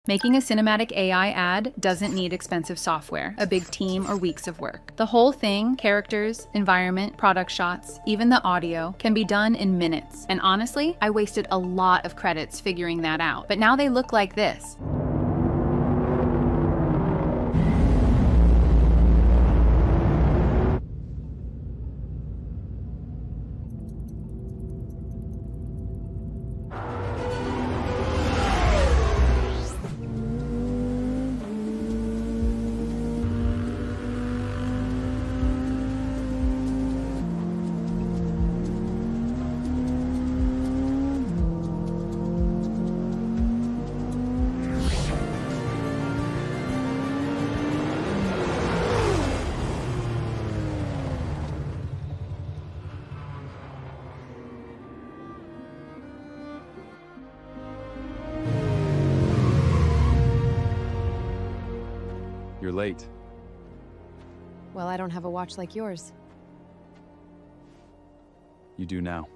Making a cinematic AI ad doesn't need expensive software, a big team, or weeks of work. The whole thing, characters, environment, product shots, even the audio, can be done in minutes. And honestly, I wasted a lot of credits figuring that out. But now they look like this. You're late. Well, I don't have a watch like yours. You do now.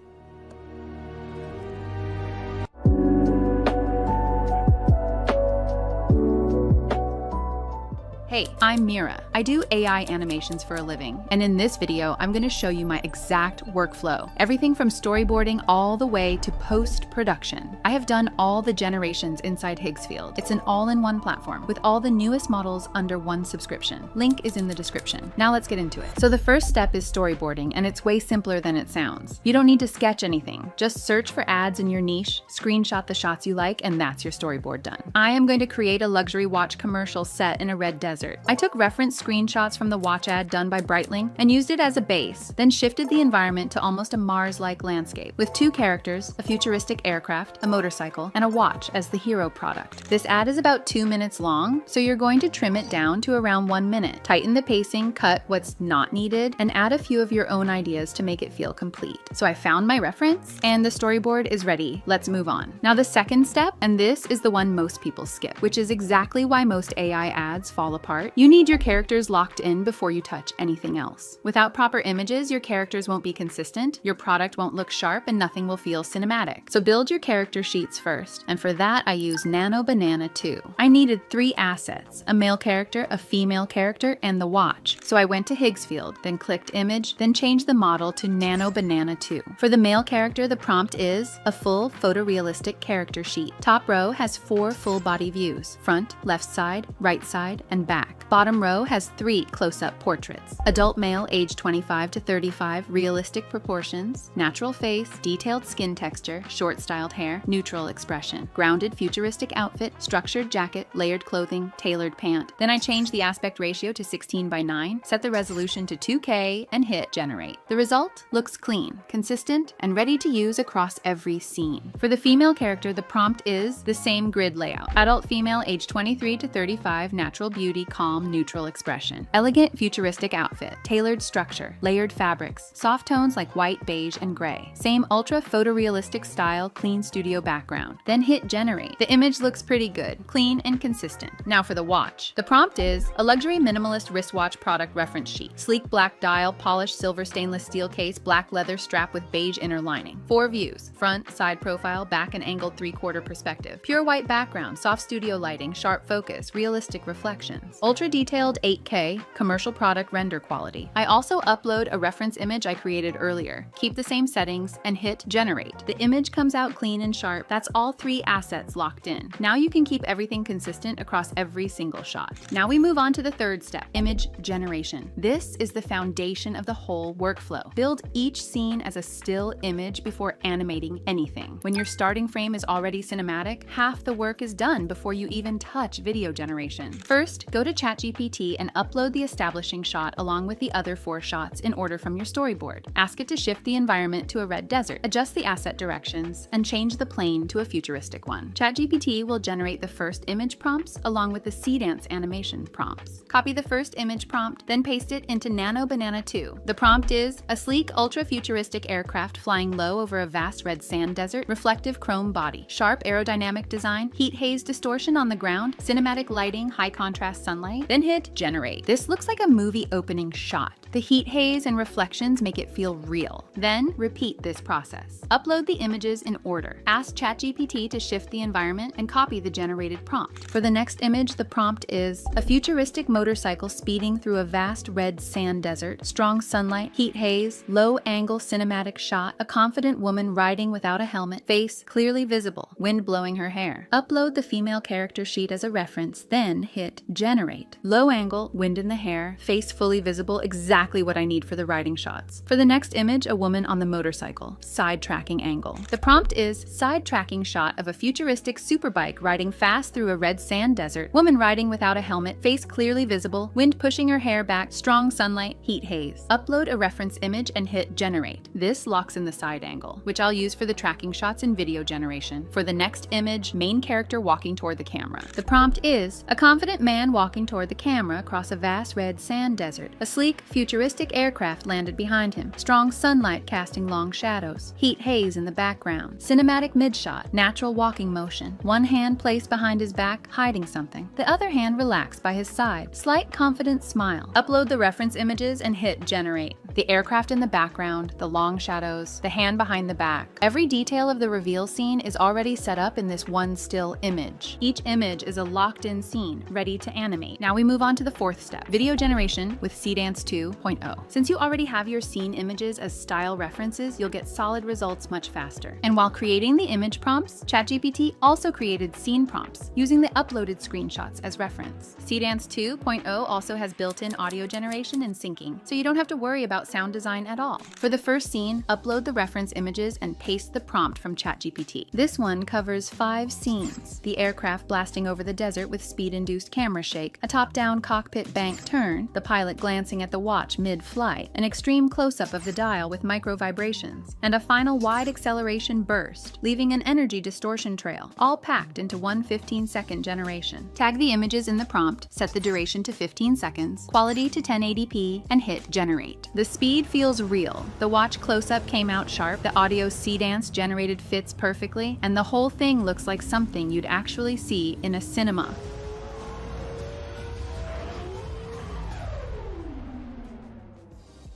Hey, I'm Mira. I do AI animations for a living, and in this video, I'm going to show you my exact workflow. Everything from storyboarding all the way to post-production. I have done all the generations inside Higgsfield. It's an all-in-one platform with all the newest models under one subscription. Link is in the description. Now let's get into it. So the first step is storyboarding, and it's way simpler than it sounds. You don't need to sketch anything. Just search for ads in your niche, screenshot the shots you like, and that's your storyboard done. I am going to create a luxury watch commercial set in a red desert. I took reference screenshots from the watch ad done by Breitling and used it as a base, then shifted the environment to almost a Mars-like landscape, with two characters, a futuristic aircraft, a motorcycle, and a watch as the hero product. This ad is about 2 minutes long, so you're going to trim it down to around 1 minute. Tighten the pacing, cut what's not needed, and add a few of your own ideas to make it feel complete. So I found my reference, and the storyboard is ready. Let's move on. Now the second step, and this is the one most people skip, which is exactly why most AI ads fall apart. You need your characters locked in before you touch anything else. Without proper images, your characters won't be consistent, your product won't look sharp, and nothing will feel cinematic. So build your character sheets first, and for that I use Nano Banana 2. I needed 3 assets, a male character, a female character, and the watch. So I went to Higgsfield, then clicked image, then changed the model to Nano Banana 2. For the male character, the prompt is a full photorealistic character sheet. Top row has 4 full body views, front, left side, right side, and back. Bottom row has 3 close-up portraits. Adult male age 25 to 35, realistic proportions, natural face, detailed skin texture, short-styled hair, neutral expression, grounded futuristic outfit, structured jacket, layered clothing, tailored pant. Then I changed the aspect ratio to 16:9, set the resolution to 2K, and hit generate. The result looks clean, consistent, and ready to use across every scene. For the female character, the prompt is the same grid layout. Adult female age 23 to 35, natural beauty, calm, neutral expression. Elegant futuristic outfit, tailored structure, layered fabrics, soft tones like white, beige, and gray. Same ultra photorealistic style, clean studio background. Then hit generate. The image looks pretty good, clean and consistent. Now for the watch. The prompt is a luxury minimalist wristwatch product reference sheet. Sleek black dial, polished silver stainless steel case, black leather strap with beige inner lining. 4 views, front, side profile, back and angled 3/4 perspective. Pure white background, soft studio lighting, sharp focus, realistic reflections. Ultra detailed 8K commercial product render quality. I also upload a reference image I created earlier. Keep the same settings and hit generate. The image comes out clean and sharp. That's all 3 assets locked in. Now you can keep everything consistent across every single shot. Now we move on to the third step, image generation. This is the foundation of the whole workflow. Build each scene as a still image before animating anything. When your starting frame is already cinematic, half the work is done before you even touch video generation. First, go to ChatGPT and upload the establishing shot along with the other 4 shots in order from your storyboard. Ask it to shift the environment to a red desert, adjust the asset directions, and change the plane to a futuristic one. ChatGPT will generate the first image prompts along with the Seedance animation prompts. Copy the first image prompt, then paste it into Nano Banana 2. The prompt is a sleek, ultra-futuristic aircraft flying low over a vast red sand desert, reflective chrome body, sharp aerodynamic design, heat haze distortion on the ground, cinematic lighting, high contrast sunlight, then hit generate. This looks like a movie opening shot. The heat haze and reflections make it feel real. Then repeat this process. Upload the images in order. Ask ChatGPT to shift the environment and copy the generated prompt. For the next image, the prompt is a futuristic motorcycle speeding through a vast red sand desert, strong sunlight, heat haze, low angle cinematic shot, a confident woman riding without a helmet, face clearly visible, wind blowing her hair. Upload the female character sheet as a reference, then hit generate. Low angle, wind in the hair, face fully visible, exactly what I need for the riding shots. For the next image, a woman on the motorcycle, side tracking angle. The prompt is side tracking shot of a futuristic superbike riding fast through a red sand desert, woman riding without a helmet, face clearly visible, wind pushing her hair back, strong sunlight, heat haze. Upload a reference image and hit generate. This locks in the side angle, which I'll use for the tracking shots in video generation. For the next image, main character walking toward the camera. The prompt is a confident man walking toward the camera across a vast red sand desert. A sleek, futuristic aircraft landed behind him. Strong sunlight casting long shadows. Heat haze in the background. Cinematic mid-shot. Natural walking motion. One hand placed behind his back, hiding something. The other hand relaxed by his side. Slight confident smile. Upload the reference images and hit generate. The aircraft in the background, the long shadows, the hand behind the back. Every detail of the reveal scene is already set up in this one still image. Each image is a locked-in scene, ready to animate. Now we move on to the fourth step, video generation with Seedance 2.0. Since you already have your scene images as style references, you'll get solid results much faster. And while creating the image prompts, ChatGPT also created scene prompts, using the uploaded screenshots as reference. Seedance 2.0 also has built-in audio generation and syncing, so you don't have to worry about sound design at all. For the first scene, upload the reference images and paste the prompt from ChatGPT. This one covers 5 scenes: the aircraft blasting over the desert with speed-induced camera shake, a top-down cockpit bank turn, the pilot glancing at the watch mid-flight, an extreme close-up of the dial with micro vibrations, and a final wide acceleration burst, leaving an energy distortion trail, all packed into one 15-second generation. Tag the images in the prompt, set the duration to 15 seconds, quality to 1080p, and hit generate. The speed feels real. The watch close-up came out sharp, the audio Seedance generated fits perfectly, and the whole thing looks like something you'd actually see in a cinema.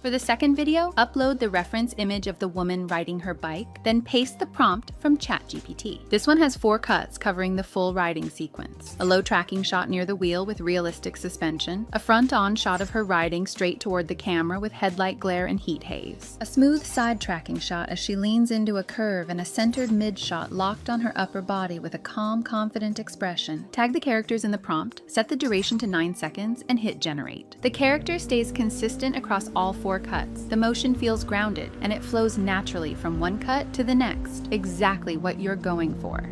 For the second video, upload the reference image of the woman riding her bike, then paste the prompt from ChatGPT. This one has 4 cuts covering the full riding sequence. A low tracking shot near the wheel with realistic suspension, a front-on shot of her riding straight toward the camera with headlight glare and heat haze, a smooth side tracking shot as she leans into a curve, and a centered mid-shot locked on her upper body with a calm, confident expression. Tag the characters in the prompt, set the duration to 9 seconds, and hit generate. The character stays consistent across all 4 cuts. The motion feels grounded, and it flows naturally from one cut to the next, exactly what you're going for.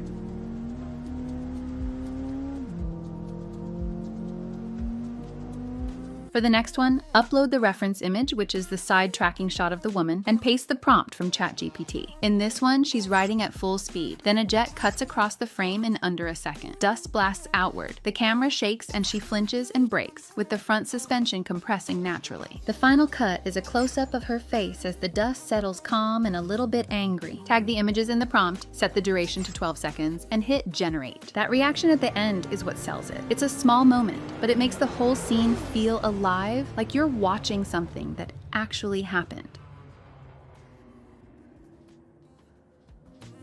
For the next one, upload the reference image, which is the side tracking shot of the woman, and paste the prompt from ChatGPT. In this one, she's riding at full speed. Then a jet cuts across the frame in under a second. Dust blasts outward. The camera shakes and she flinches and brakes, with the front suspension compressing naturally. The final cut is a close-up of her face as the dust settles calm and a little bit angry. Tag the images in the prompt, set the duration to 12 seconds, and hit generate. That reaction at the end is what sells it. It's a small moment, but it makes the whole scene feel alive, like you're watching something that actually happened.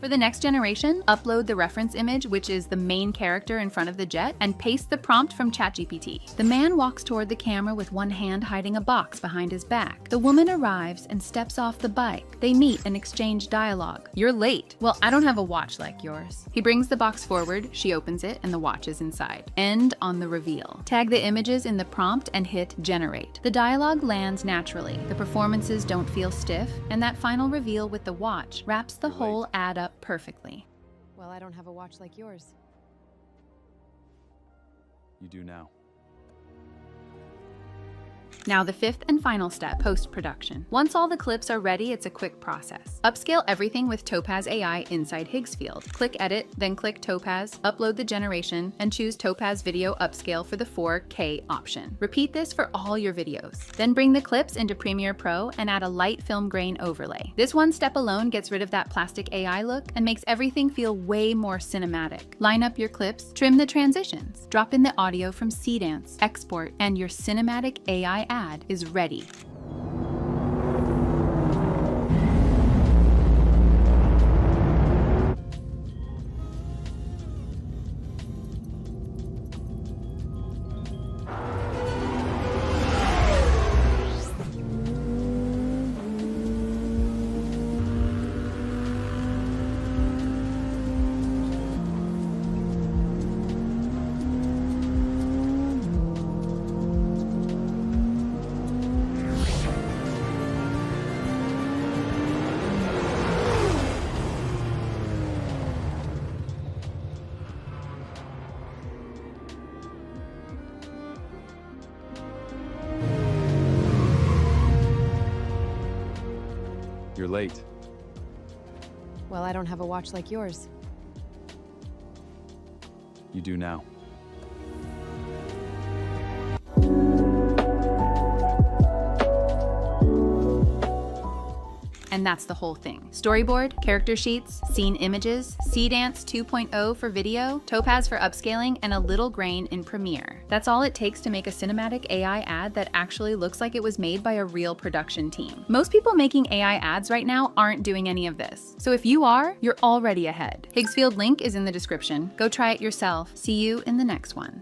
For the next generation, upload the reference image, which is the main character in front of the jet, and paste the prompt from ChatGPT. The man walks toward the camera with one hand hiding a box behind his back. The woman arrives and steps off the bike. They meet and exchange dialogue. "You're late." "Well, I don't have a watch like yours." He brings the box forward, she opens it, and the watch is inside. End on the reveal. Tag the images in the prompt and hit generate. The dialogue lands naturally, the performances don't feel stiff, and that final reveal with the watch wraps the whole ad up perfectly. Well, I don't have a watch like yours. You do now. Now the fifth and final step, post-production. Once all the clips are ready, it's a quick process. Upscale everything with Topaz AI inside Higgsfield. Click Edit, then click Topaz, upload the generation, and choose Topaz Video Upscale for the 4K option. Repeat this for all your videos. Then bring the clips into Premiere Pro and add a light film grain overlay. This one step alone gets rid of that plastic AI look and makes everything feel way more cinematic. Line up your clips, trim the transitions, drop in the audio from Seedance, export, and your cinematic AI ad is ready. You're late. Well, I don't have a watch like yours. You do now. And that's the whole thing. Storyboard, character sheets, scene images, Seedance 2.0 for video, Topaz for upscaling, and a little grain in Premiere. That's all it takes to make a cinematic AI ad that actually looks like it was made by a real production team. Most people making AI ads right now aren't doing any of this. So if you are, you're already ahead. Higgsfield link is in the description. Go try it yourself. See you in the next one.